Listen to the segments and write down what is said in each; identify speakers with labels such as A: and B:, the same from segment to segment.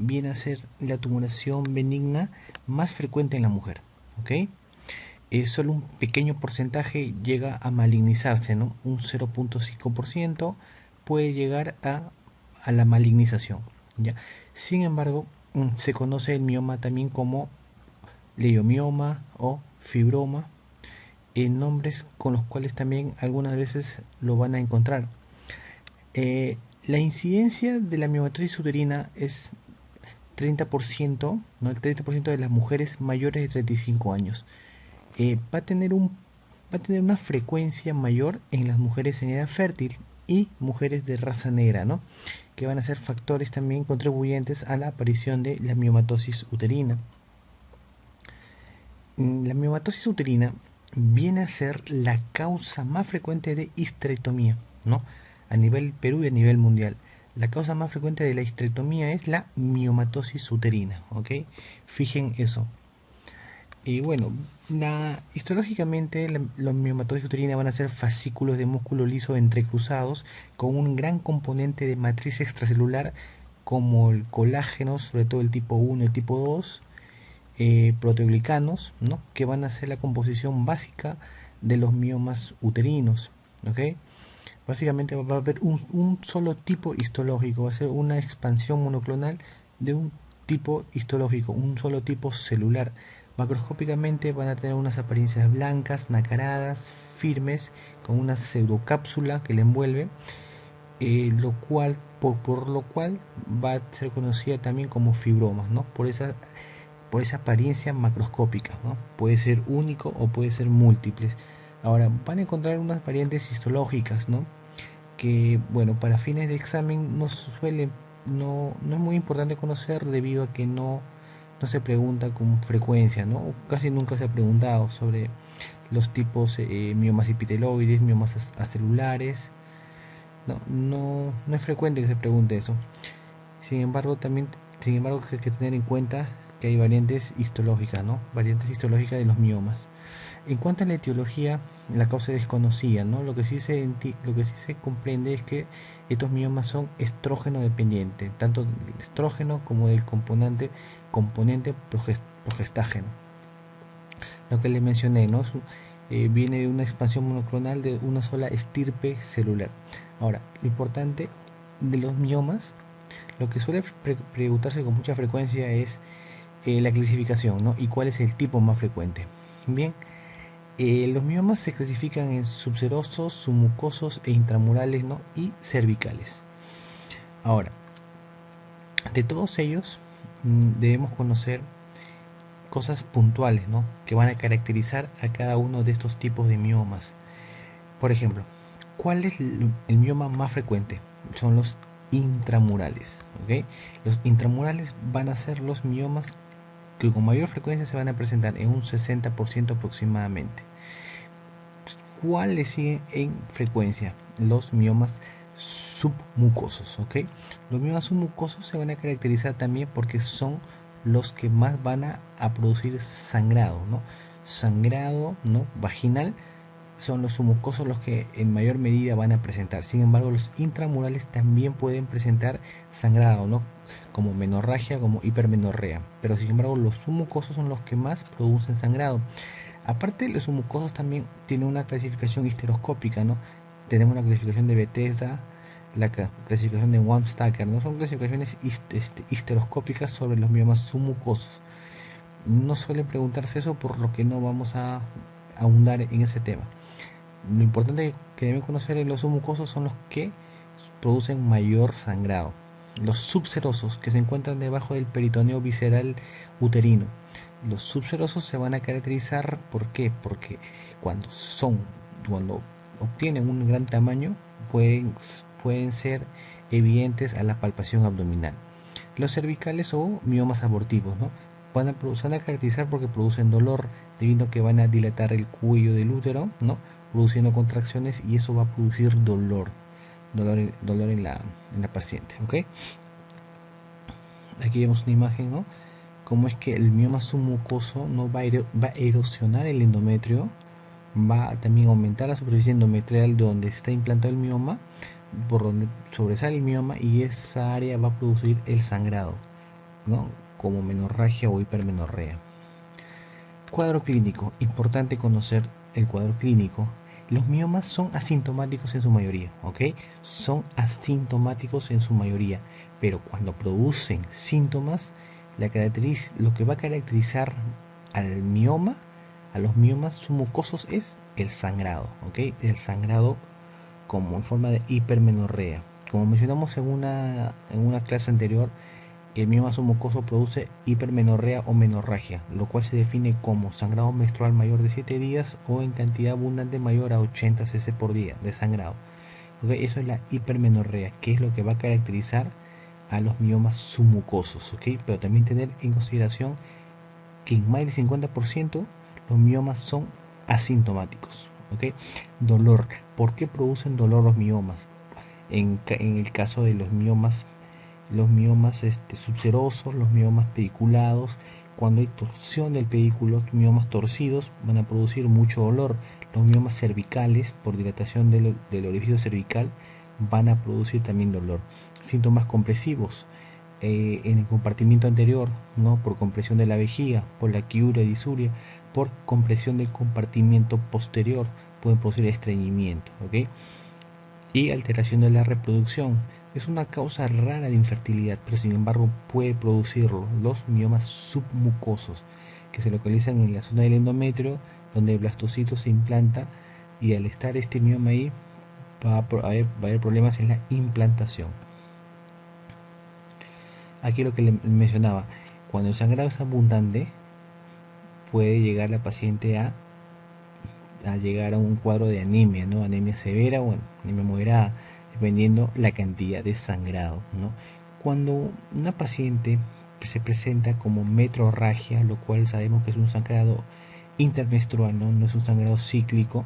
A: viene a ser la tumoración benigna más frecuente en la mujer, ¿ok? Solo un pequeño porcentaje llega a malignizarse, ¿no? Un 0,5% puede llegar a la malignización, ¿ya? Sin embargo, se conoce el mioma también como leiomioma o fibroma, en nombres con los cuales también algunas veces lo van a encontrar. La incidencia de la miomatosis uterina es 30%, ¿no? El 30% de las mujeres mayores de 35 años. Va a tener una frecuencia mayor en las mujeres en edad fértil y mujeres de raza negra, ¿no? Que van a ser factores también contribuyentes a la aparición de la miomatosis uterina. La miomatosis uterina viene a ser la causa más frecuente de histerectomía, ¿no? A nivel Perú y a nivel mundial. La causa más frecuente de la histerectomía es la miomatosis uterina, ¿ok? Fijen eso. Y bueno, histológicamente los miomatosis uterina van a ser fascículos de músculo liso entrecruzados con un gran componente de matriz extracelular como el colágeno, sobre todo el tipo 1 y el tipo 2, proteoglicanos, ¿no? Que van a ser la composición básica de los miomas uterinos, ¿ok? Básicamente va a haber un solo tipo histológico, va a ser una expansión monoclonal de un tipo histológico, un solo tipo celular. Macroscópicamente van a tener unas apariencias blancas, nacaradas, firmes, con una pseudocápsula que le envuelve, por lo cual va a ser conocida también como fibromas, ¿no? Por esa apariencia macroscópica, ¿no? Puede ser único o puede ser múltiples. Ahora, van a encontrar unas variantes histológicas, ¿no? Que, bueno, para fines de examen no es muy importante conocer debido a que no se pregunta con frecuencia, ¿no? Casi nunca se ha preguntado sobre los tipos miomas epiteloides, miomas acelulares. No es frecuente que se pregunte eso. Sin embargo, hay que tener en cuenta que hay variantes histológicas, ¿no? Variantes histológicas de los miomas. En cuanto a la etiología, la causa es desconocida, ¿no? Lo que sí se comprende es que estos miomas son estrógeno dependientes, tanto del estrógeno como del componente progestágeno. Lo que les mencioné, ¿no? Viene de una expansión monoclonal de una sola estirpe celular. Ahora, lo importante de los miomas, lo que suele preguntarse con mucha frecuencia es la clasificación, ¿no? Y cuál es el tipo más frecuente. Bien, los miomas se clasifican en subserosos, submucosos e intramurales, ¿no? Y cervicales. Ahora, de todos ellos debemos conocer cosas puntuales, ¿no? Que van a caracterizar a cada uno de estos tipos de miomas. Por ejemplo, ¿cuál es el mioma más frecuente? Son los intramurales, ¿ok? Los intramurales van a ser los miomas que con mayor frecuencia se van a presentar en un 60% aproximadamente. ¿Cuál le sigue en frecuencia? Los miomas submucosos, ¿ok? Los miomas submucosos se van a caracterizar también porque son los que más van a producir sangrado, ¿no? Sangrado, ¿no? Vaginal, son los submucosos los que en mayor medida van a presentar. Sin embargo, los intramurales también pueden presentar sangrado, ¿no? Como menorragia, como hipermenorrea. Pero sin embargo, los submucosos son los que más producen sangrado. Aparte, los submucosos también tienen una clasificación histeroscópica, ¿no? Tenemos la clasificación de Bethesda, la clasificación de Wamstacker, ¿no? Son clasificaciones histeroscópicas sobre los miomas submucosos. No suele preguntarse eso, por lo que no vamos a ahondar en ese tema. Lo importante que deben conocer en los submucosos son los que producen mayor sangrado. Los subserosos, que se encuentran debajo del peritoneo visceral uterino. Los subserosos se van a caracterizar, ¿por qué? Porque cuando obtienen un gran tamaño, pueden ser evidentes a la palpación abdominal. Los cervicales o miomas abortivos, ¿no? Se van a caracterizar porque producen dolor, debido a que van a dilatar el cuello del útero, ¿no? Produciendo contracciones, y eso va a producir dolor en la paciente, ¿ok? Aquí vemos una imagen, ¿no? Cómo es que el mioma submucoso no va a erosionar el endometrio, va a también aumentar la superficie endometrial donde está implantado el mioma, por donde sobresale el mioma, y esa área va a producir el sangrado. ¿no? Como menorragia o hipermenorrea. Cuadro clínico. Importante conocer el cuadro clínico. Los miomas son asintomáticos en su mayoría, ¿ok? Son asintomáticos en su mayoría, pero cuando producen síntomas, lo que va a caracterizar al mioma, a los miomas submucosos es el sangrado, ¿ok? El sangrado como en forma de hipermenorrea. Como mencionamos en una clase anterior, el mioma submucoso produce hipermenorrea o menorragia, lo cual se define como sangrado menstrual mayor de 7 días o en cantidad abundante mayor a 80 cc por día de sangrado. ¿Okay? Eso es la hipermenorrea, que es lo que va a caracterizar a los miomas submucosos. ¿Okay? Pero también tener en consideración que en más del 50% los miomas son asintomáticos. ¿Okay? Dolor. ¿Por qué producen dolor los miomas? En el caso de los miomas subserosos, los miomas pediculados, cuando hay torsión del pedículo, miomas torcidos van a producir mucho dolor. Los miomas cervicales, por dilatación del orificio cervical, van a producir también dolor. Síntomas compresivos en el compartimiento anterior, ¿no? Por compresión de la vejiga, por la quiuria, disuria, por compresión del compartimiento posterior, pueden producir estreñimiento, ¿ok? Y alteración de la reproducción. Es una causa rara de infertilidad, pero sin embargo puede producirlo. Los miomas submucosos, que se localizan en la zona del endometrio, donde el blastocito se implanta, y al estar este mioma ahí va a haber problemas en la implantación. Aquí lo que le mencionaba, cuando el sangrado es abundante, puede llegar la paciente a llegar a un cuadro de anemia, ¿no? Anemia severa o anemia moderada, dependiendo la cantidad de sangrado, ¿no? Cuando una paciente se presenta como metrorragia, lo cual sabemos que es un sangrado intermenstrual, ¿no? No es un sangrado cíclico,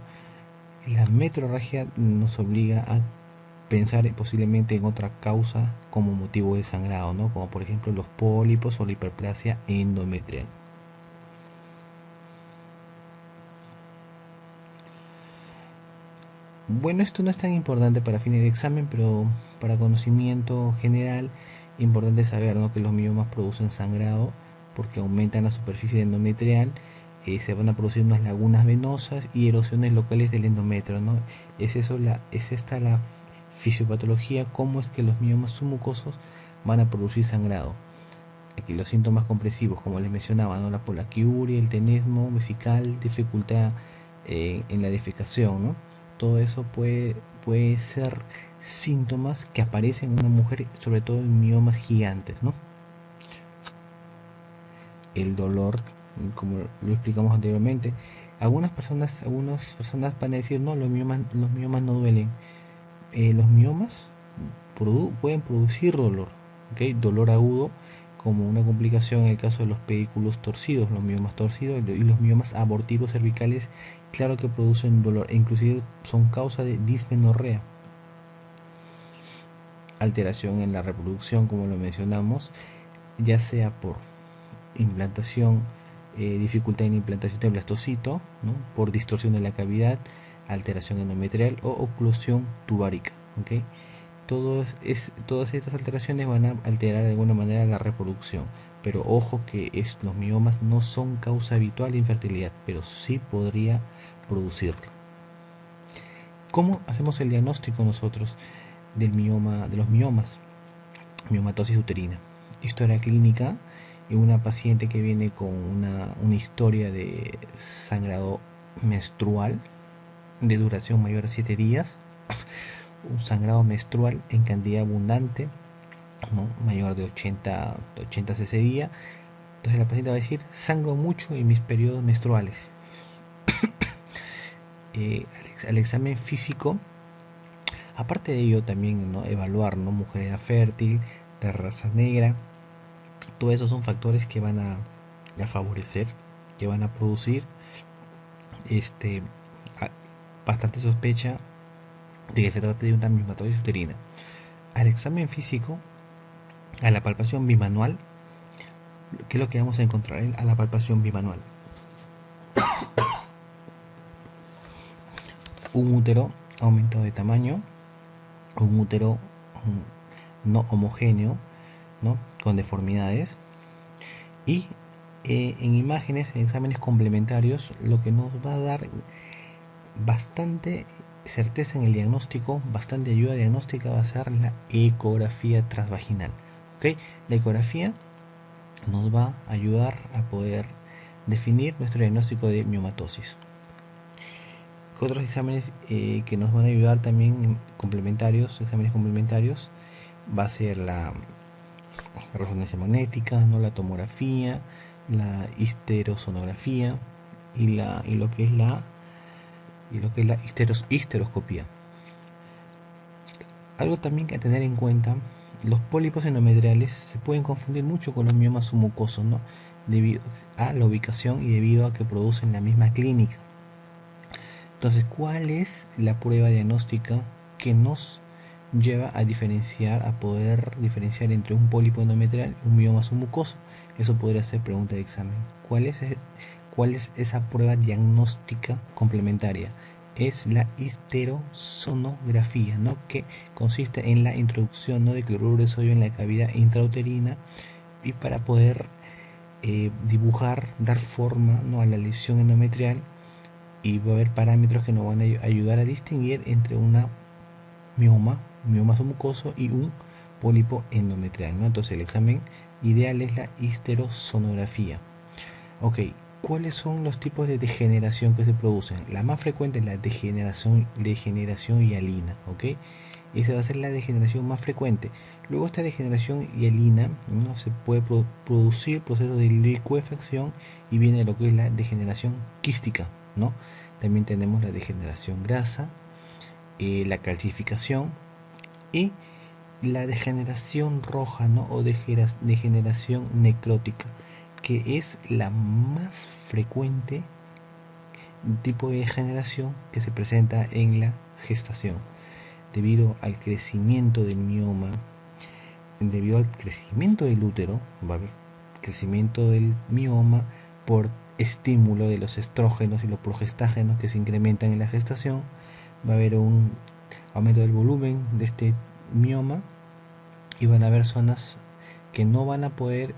A: la metrorragia nos obliga a pensar posiblemente en otra causa como motivo de sangrado, ¿no? Como por ejemplo los pólipos o la hiperplasia endometrial. Bueno, esto no es tan importante para fines de examen, pero para conocimiento general, importante saber, ¿no? Que los miomas producen sangrado porque aumentan la superficie endometrial, se van a producir unas lagunas venosas y erosiones locales del endometrio, ¿no? Es esta la fisiopatología, cómo es que los miomas submucosos van a producir sangrado. Aquí los síntomas compresivos, como les mencionaba, ¿no? La polaquiuria, el tenesmo vesical, dificultad en la defecación, ¿no? Todo eso puede ser síntomas que aparecen en una mujer, sobre todo en miomas gigantes, ¿no? El dolor, como lo explicamos anteriormente, algunas personas van a decir, no, los miomas no duelen. Los miomas pueden producir dolor, ¿okay? Dolor agudo como una complicación en el caso de los pedículos torcidos, los miomas torcidos y los miomas abortivos cervicales, claro que producen dolor e inclusive son causa de dismenorrea. Alteración en la reproducción, como lo mencionamos, ya sea por implantación, dificultad en implantación de blastocito, ¿no? Por distorsión de la cavidad, alteración endometrial o oclusión tubárica, ¿okay? Todas estas alteraciones van a alterar de alguna manera la reproducción, pero ojo que los miomas no son causa habitual de infertilidad, pero sí podría producirlo. ¿Cómo hacemos el diagnóstico nosotros de los miomas? Miomatosis uterina. Historia clínica en una paciente que viene con una historia de sangrado menstrual de duración mayor a 7 días, un sangrado menstrual en cantidad abundante, ¿no? Mayor de 80 cc día. Entonces la paciente va a decir, sangro mucho en mis periodos menstruales. Al examen físico, aparte de ello también, ¿no? Evaluar, ¿no? Mujer fértil, de raza negra, todos esos son factores que van a favorecer, que van a producir este, bastante sospecha de que se trate de una miomatosis uterina. Al examen físico, a la palpación bimanual, ¿qué es lo que vamos a encontrar a la palpación bimanual? Un útero aumentado de tamaño, un útero no homogéneo, ¿no? Con deformidades, Y en imágenes, en exámenes complementarios, lo que nos va a dar bastante certeza en el diagnóstico, bastante ayuda diagnóstica, va a ser la ecografía transvaginal. ¿Ok? La ecografía nos va a ayudar a poder definir nuestro diagnóstico de miomatosis. Otros exámenes que nos van a ayudar también complementarios, exámenes complementarios, va a ser la resonancia magnética, ¿no? La tomografía, la histerosonografía y lo que es la histeroscopía. Algo también que tener en cuenta, los pólipos endometriales se pueden confundir mucho con los miomas submucosos, ¿no? Debido a la ubicación y debido a que producen la misma clínica. Entonces, ¿cuál es la prueba diagnóstica que nos lleva a poder diferenciar entre un pólipo endometrial y un mioma submucoso? Eso podría ser pregunta de examen. ¿Cuál es esa prueba diagnóstica complementaria? Es la histerosonografía, ¿no? Que consiste en la introducción, ¿no? de cloruro de sodio en la cavidad intrauterina y para poder dibujar, dar forma, ¿no? a la lesión endometrial, y va a haber parámetros que nos van a ayudar a distinguir entre una mioma submucoso y un pólipo endometrial, ¿no? Entonces el examen ideal es la histerosonografía. Ok, ¿cuáles son los tipos de degeneración que se producen? La más frecuente es la degeneración hialina, ¿ok? Esa va a ser la degeneración más frecuente. Luego esta degeneración hialina, ¿no? se puede producir procesos de licuefacción y viene lo que es la degeneración quística, ¿no? También tenemos la degeneración grasa, la calcificación y la degeneración roja, ¿no? o degeneración necrótica, que es la más frecuente tipo de degeneración que se presenta en la gestación, debido al crecimiento del mioma, debido al crecimiento del útero. Va a haber crecimiento del mioma por estímulo de los estrógenos y los progestágenos que se incrementan en la gestación. Va a haber un aumento del volumen de este mioma y van a haber zonas que no van a poder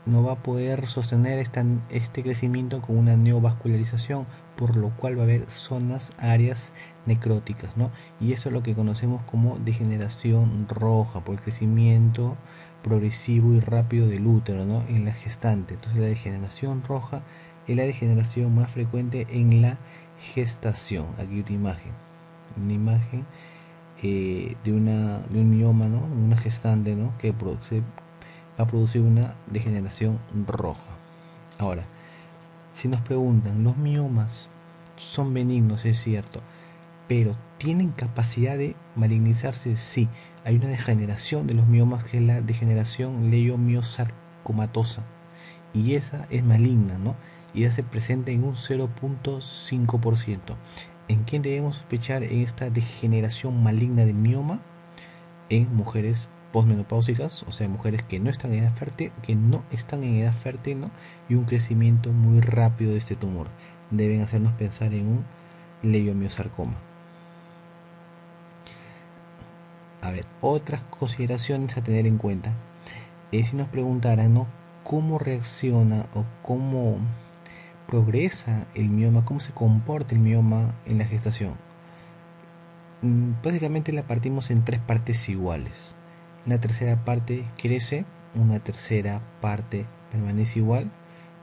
A: no va a poder sostener este crecimiento con una neovascularización, por lo cual va a haber áreas necróticas, ¿no? Y eso es lo que conocemos como degeneración roja, por el crecimiento progresivo y rápido del útero, ¿no? en la gestante. Entonces la degeneración roja es la degeneración más frecuente en la gestación. Aquí una imagen de un mioma, ¿no? una gestante, ¿no? que va a producir una degeneración roja. Ahora, si nos preguntan, ¿los miomas son benignos? Es cierto, pero ¿tienen capacidad de malignizarse? Sí, hay una degeneración de los miomas que es la degeneración leiomiosarcomatosa y esa es maligna, ¿no? Y esa se presenta en un 0.5%. ¿En quién debemos sospechar en esta degeneración maligna del mioma? En mujeres posmenopáusicas, o sea, mujeres que no están en edad fértil, ¿no? y un crecimiento muy rápido de este tumor. Deben hacernos pensar en un leiomiosarcoma. A ver, otras consideraciones a tener en cuenta. Si nos preguntaran, ¿no? ¿Cómo reacciona o cómo progresa el mioma, cómo se comporta el mioma en la gestación? Básicamente la partimos en tres partes iguales. Una tercera parte crece, una tercera parte permanece igual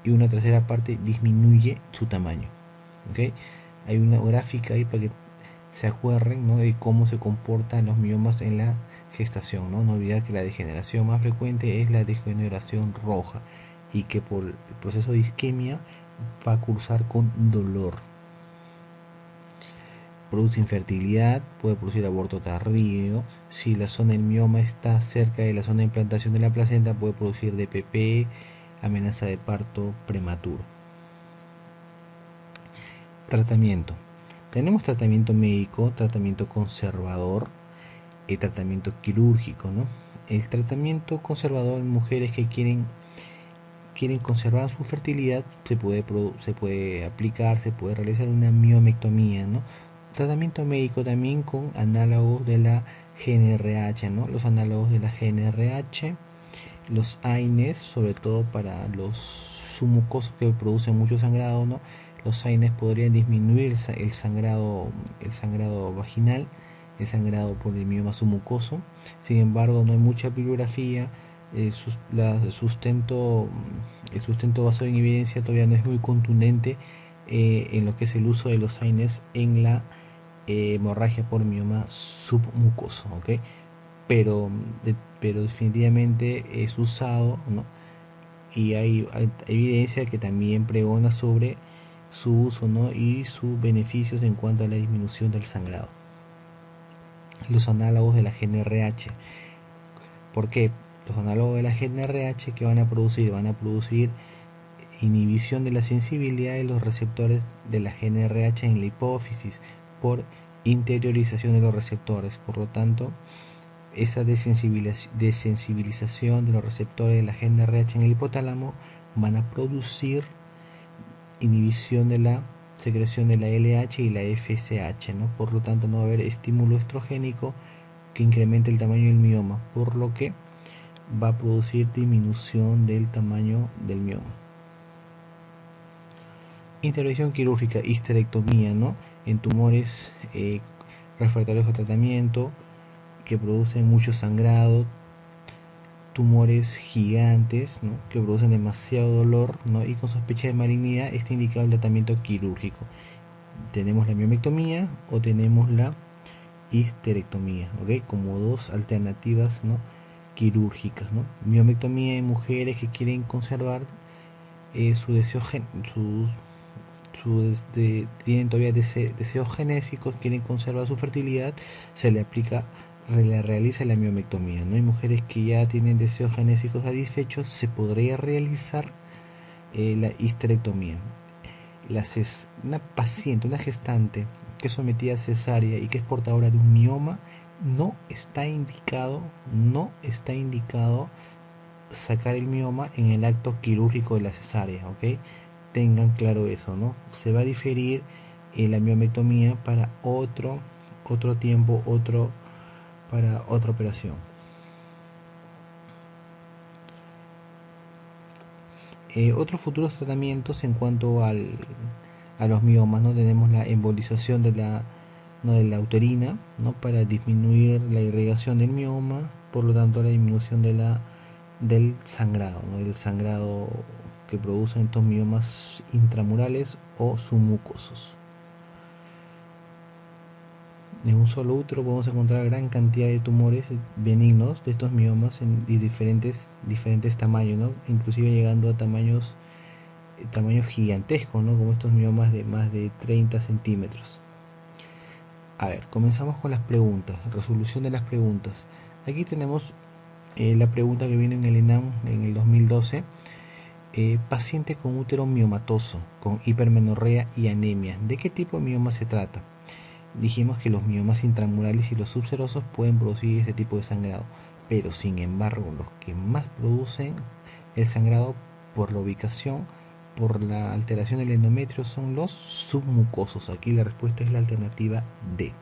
A: y una tercera parte disminuye su tamaño. ¿Okay? Hay una gráfica ahí para que se acuerden, ¿no? de cómo se comportan los miomas en la gestación. No olvidar que la degeneración más frecuente es la degeneración roja y que por el proceso de isquemia va a cursar con dolor. Produce infertilidad, puede producir aborto tardío. Si la zona del mioma está cerca de la zona de implantación de la placenta, puede producir DPP, amenaza de parto prematuro. Tratamiento. Tenemos tratamiento médico, tratamiento conservador y tratamiento quirúrgico, ¿no? El tratamiento conservador en mujeres que quieren conservar su fertilidad se puede aplicar, se puede realizar una miomectomía, ¿no? Tratamiento médico también con análogos de la GnRH, ¿no? Los análogos de la GnRH Los AINES, sobre todo para los submucosos que producen mucho sangrado, ¿no? Los AINES podrían disminuir el sangrado vaginal, el sangrado por el mioma submucoso. Sin embargo, no hay mucha bibliografía. El sustento basado en evidencia todavía no es muy contundente en lo que es el uso de los AINES en la hemorragia por mioma submucoso, ¿ok? pero, pero definitivamente es usado, ¿no? Y hay evidencia que también pregona sobre su uso, ¿no? Y sus beneficios en cuanto a la disminución del sangrado. Los análogos de la GnRH. ¿Por qué? Los análogos de la GnRH que van a producir inhibición de la sensibilidad de los receptores de la GnRH en la hipófisis por interiorización de los receptores. Por lo tanto, esa desensibilización de los receptores de la GnRH en el hipotálamo van a producir inhibición de la secreción de la LH y la FSH, ¿no? Por lo tanto, no va a haber estímulo estrogénico que incremente el tamaño del mioma, por lo que va a producir disminución del tamaño del mioma. Intervención quirúrgica, histerectomía, ¿no? En tumores refractarios a tratamiento que producen mucho sangrado, tumores gigantes, ¿no? Que producen demasiado dolor, ¿no? Y con sospecha de malignidad está indicado el tratamiento quirúrgico. Tenemos la miomectomía o tenemos la histerectomía, ¿ok? Como dos alternativas, ¿no? Quirúrgicas, ¿no? Miomectomía en mujeres que quieren conservar su deseo tienen todavía deseos genésicos, quieren conservar su fertilidad, se le realiza la miomectomía, ¿no? Hay mujeres que ya tienen deseos genésicos satisfechos, se podría realizar la histerectomía. Una paciente, una gestante que es sometida a cesárea y que es portadora de un mioma, no está indicado sacar el mioma en el acto quirúrgico de la cesárea, ¿ok? Tengan claro eso, ¿no? Se va a diferir la miomectomía para otro tiempo, para otra operación. Otros futuros tratamientos en cuanto a los miomas, ¿no? Tenemos la embolización de la uterina, ¿no? Para disminuir la irrigación del mioma, por lo tanto la disminución del sangrado, ¿no? El sangrado que producen estos miomas intramurales o submucosos. En un solo útero podemos encontrar gran cantidad de tumores benignos de estos miomas y diferentes tamaños, ¿no? Inclusive llegando a tamaños gigantescos, ¿no? Como estos miomas de más de 30 centímetros. A ver, comenzamos con las preguntas, resolución de las preguntas. Aquí tenemos la pregunta que viene en el ENAM en el 2012. Paciente con útero miomatoso, con hipermenorrea y anemia. ¿De qué tipo de mioma se trata? Dijimos que los miomas intramurales y los subserosos pueden producir este tipo de sangrado, pero sin embargo los que más producen el sangrado por la ubicación, por la alteración del endometrio, son los submucosos. Aquí la respuesta es la alternativa D.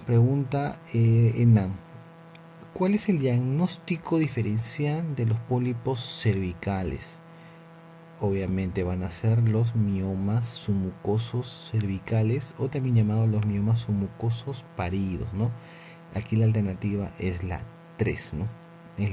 A: Pregunta ENAM. ¿Cuál es el diagnóstico diferencial de los pólipos cervicales? Obviamente van a ser los miomas submucosos cervicales o también llamados los miomas submucosos paridos, ¿no? Aquí la alternativa es la 3, ¿no?